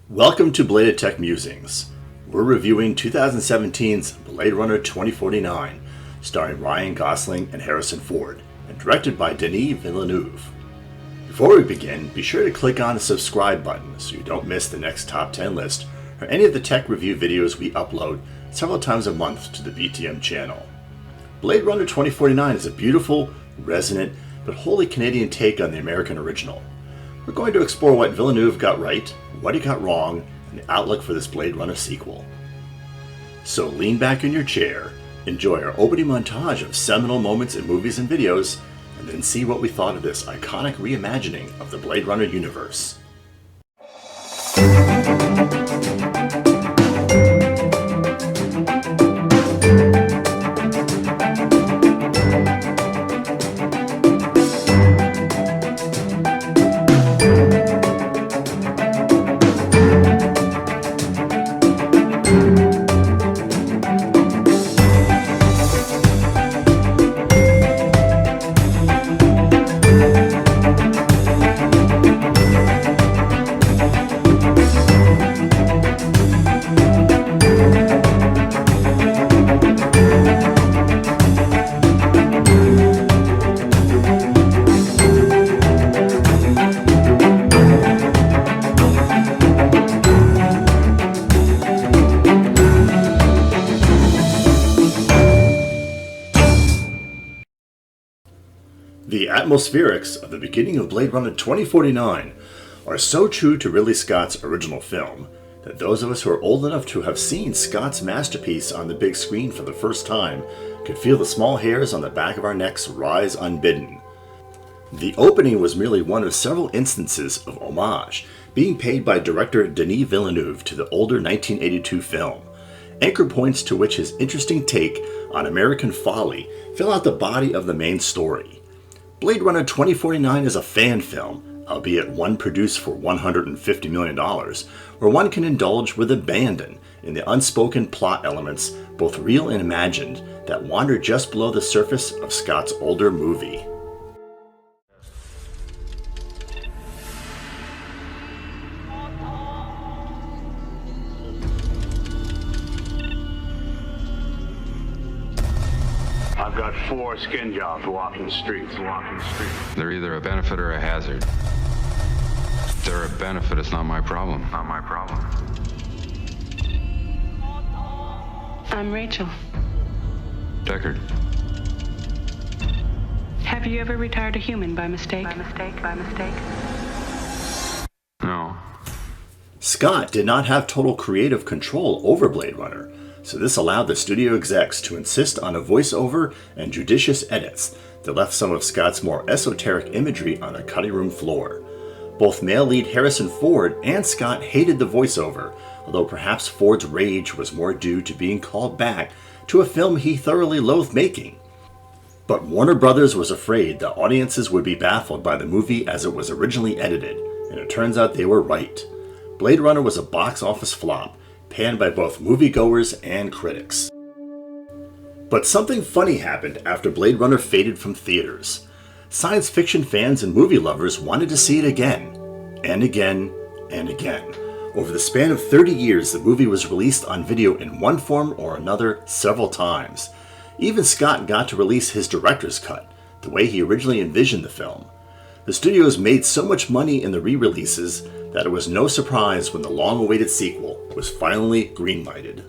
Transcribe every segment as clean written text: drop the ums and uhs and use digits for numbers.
Welcome to Belated Tech Musings. We're reviewing 2017's Blade Runner 2049, starring Ryan Gosling and Harrison Ford, and directed by Denis Villeneuve. Before we begin, be sure to click on the subscribe button so you don't miss the next top 10 list or any of the tech review videos we upload several times a month to the BTM channel. Blade Runner 2049 is a beautiful, resonant, but wholly Canadian take on the American original. We're going to explore what Villeneuve got right, what he got wrong, and the outlook for this Blade Runner sequel. So lean back in your chair, enjoy our opening montage of seminal moments in movies and videos, and then see what we thought of this iconic reimagining of the Blade Runner universe. The atmospherics of the beginning of Blade Runner 2049 are so true to Ridley Scott's original film that those of us who are old enough to have seen Scott's masterpiece on the big screen for the first time could feel the small hairs on the back of our necks rise unbidden. The opening was merely one of several instances of homage being paid by director Denis Villeneuve to the older 1982 film, anchor points to which his interesting take on American folly fill out the body of the main story. Blade Runner 2049 is a fan film, albeit one produced for $150 million, where one can indulge with abandon in the unspoken plot elements, both real and imagined, that wander just below the surface of Scott's older movie. I've got 4 skin jobs walking the streets. They're either a benefit or a hazard. If they're a benefit, it's not my problem. I'm Rachel. Deckard. Have you ever retired a human by mistake? No. Scott did not have total creative control over Blade Runner, so this allowed the studio execs to insist on a voiceover and judicious edits that left some of Scott's more esoteric imagery on the cutting room floor. Both male lead Harrison Ford and Scott hated the voiceover, although perhaps Ford's rage was more due to being called back to a film he thoroughly loathed making. But Warner Brothers was afraid that audiences would be baffled by the movie as it was originally edited, and it turns out they were right. Blade Runner was a box office flop, panned by both moviegoers and critics. But something funny happened after Blade Runner faded from theaters. Science fiction fans and movie lovers wanted to see it again, and again, and again. Over the span of 30 years, the movie was released on video in one form or another several times. Even Scott got to release his director's cut, the way he originally envisioned the film. The studios made so much money in the re-releases that it was no surprise when the long-awaited sequel was finally greenlighted.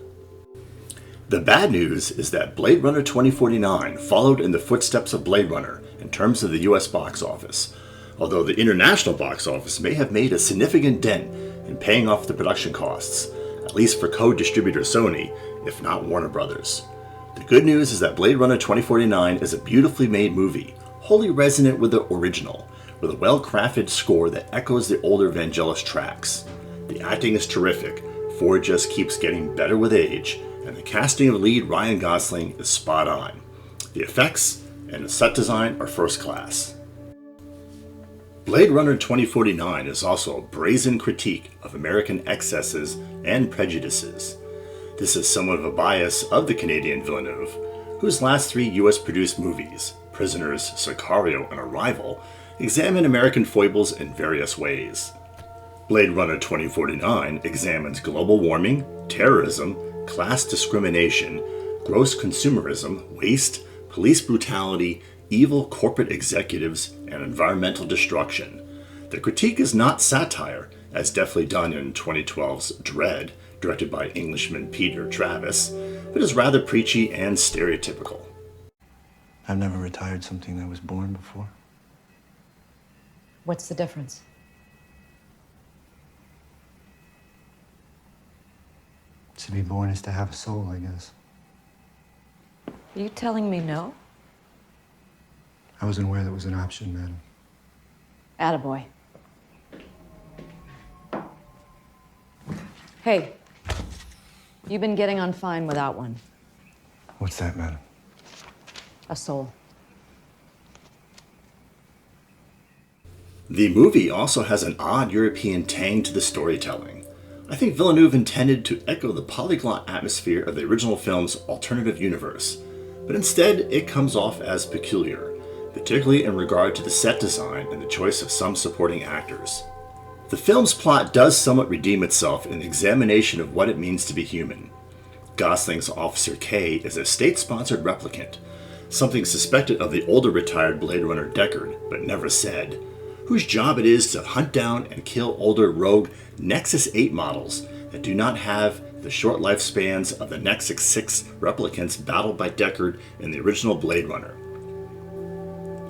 The bad news is that Blade Runner 2049 followed in the footsteps of Blade Runner in terms of the US box office, although the international box office may have made a significant dent in paying off the production costs, at least for co-distributor Sony, if not Warner Brothers. The good news is that Blade Runner 2049 is a beautifully made movie, wholly resonant with the original, with a well-crafted score that echoes the older Vangelis tracks. The acting is terrific, Ford just keeps getting better with age, and the casting of lead Ryan Gosling is spot on. The effects and the set design are first class. Blade Runner 2049 is also a brazen critique of American excesses and prejudices. This is somewhat of a bias of the Canadian Villeneuve, whose last 3 US-produced movies, Prisoners, Sicario, and Arrival, examine American foibles in various ways. Blade Runner 2049 examines global warming, terrorism, class discrimination, gross consumerism, waste, police brutality, evil corporate executives, and environmental destruction. The critique is not satire, as deftly done in 2012's Dread, directed by Englishman Peter Travis, but is rather preachy and stereotypical. I've never retired something that was born before. What's the difference? To be born is to have a soul, I guess. Are you telling me no? I wasn't aware that was an option, madam. Attaboy. Hey, you've been getting on fine without one. What's that, madam? A soul. The movie also has an odd European tang to the storytelling. I think Villeneuve intended to echo the polyglot atmosphere of the original film's alternative universe, but instead it comes off as peculiar, particularly in regard to the set design and the choice of some supporting actors. The film's plot does somewhat redeem itself in the examination of what it means to be human. Gosling's Officer K is a state-sponsored replicant, something suspected of the older retired Blade Runner Deckard, but never said, whose job it is to hunt down and kill older rogue Nexus 8 models that do not have the short lifespans of the Nexus 6 replicants battled by Deckard in the original Blade Runner.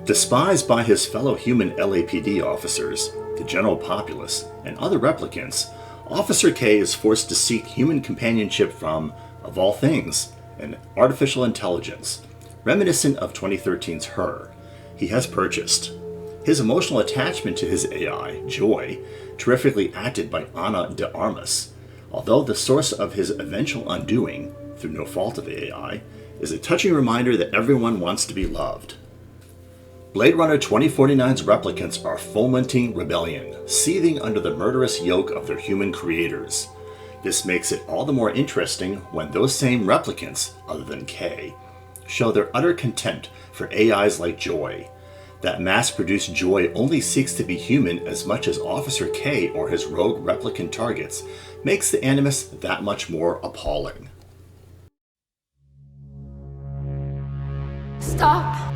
Despised by his fellow human LAPD officers, the general populace, and other replicants, Officer K is forced to seek human companionship from, of all things, an artificial intelligence, reminiscent of 2013's Her, he has purchased. His emotional attachment to his AI, Joy, terrifically acted by Ana de Armas, although the source of his eventual undoing, through no fault of the AI, is a touching reminder that everyone wants to be loved. Blade Runner 2049's replicants are fomenting rebellion, seething under the murderous yoke of their human creators. This makes it all the more interesting when those same replicants, other than K, show their utter contempt for AIs like Joy. That mass-produced Joy only seeks to be human as much as Officer K or his rogue replicant targets makes the animus that much more appalling. Stop!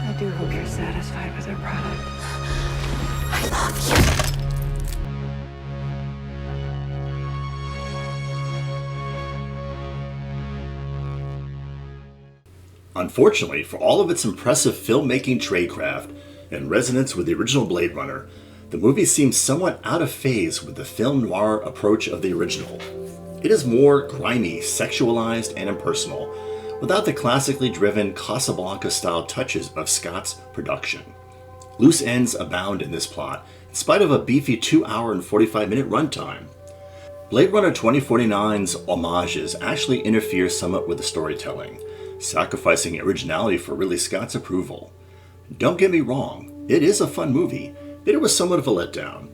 I do hope you're satisfied with our product. I love you. Unfortunately, for all of its impressive filmmaking tradecraft and resonance with the original Blade Runner, the movie seems somewhat out of phase with the film noir approach of the original. It is more grimy, sexualized, and impersonal, without the classically driven Casablanca-style touches of Scott's production. Loose ends abound in this plot, in spite of a beefy 2-hour and 45-minute runtime. Blade Runner 2049's homages actually interfere somewhat with the storytelling, sacrificing originality for Ridley Scott's approval. Don't get me wrong, it is a fun movie, but it was somewhat of a letdown.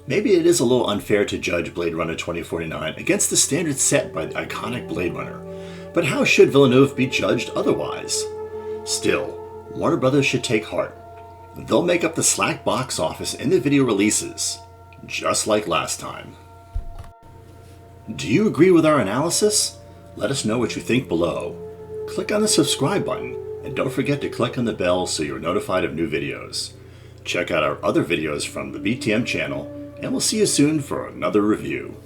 Maybe it is a little unfair to judge Blade Runner 2049 against the standards set by the iconic Blade Runner, but how should Villeneuve be judged otherwise? Still, Warner Brothers should take heart. They'll make up the slack box office in the video releases, just like last time. Do you agree with our analysis? Let us know what you think below. Click on the subscribe button, and don't forget to click on the bell so you're notified of new videos. Check out our other videos from the BTM channel, and we'll see you soon for another review.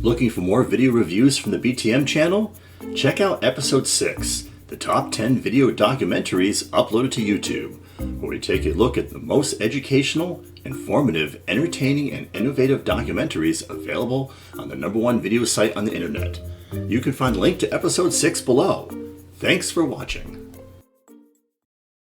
Looking for more video reviews from the BTM channel? Check out episode 6, the top 10 video documentaries uploaded to YouTube, where we take a look at the most educational, informative, entertaining, and innovative documentaries available on the #1 video site on the internet. You can find a link to episode 6 below. Thanks for watching.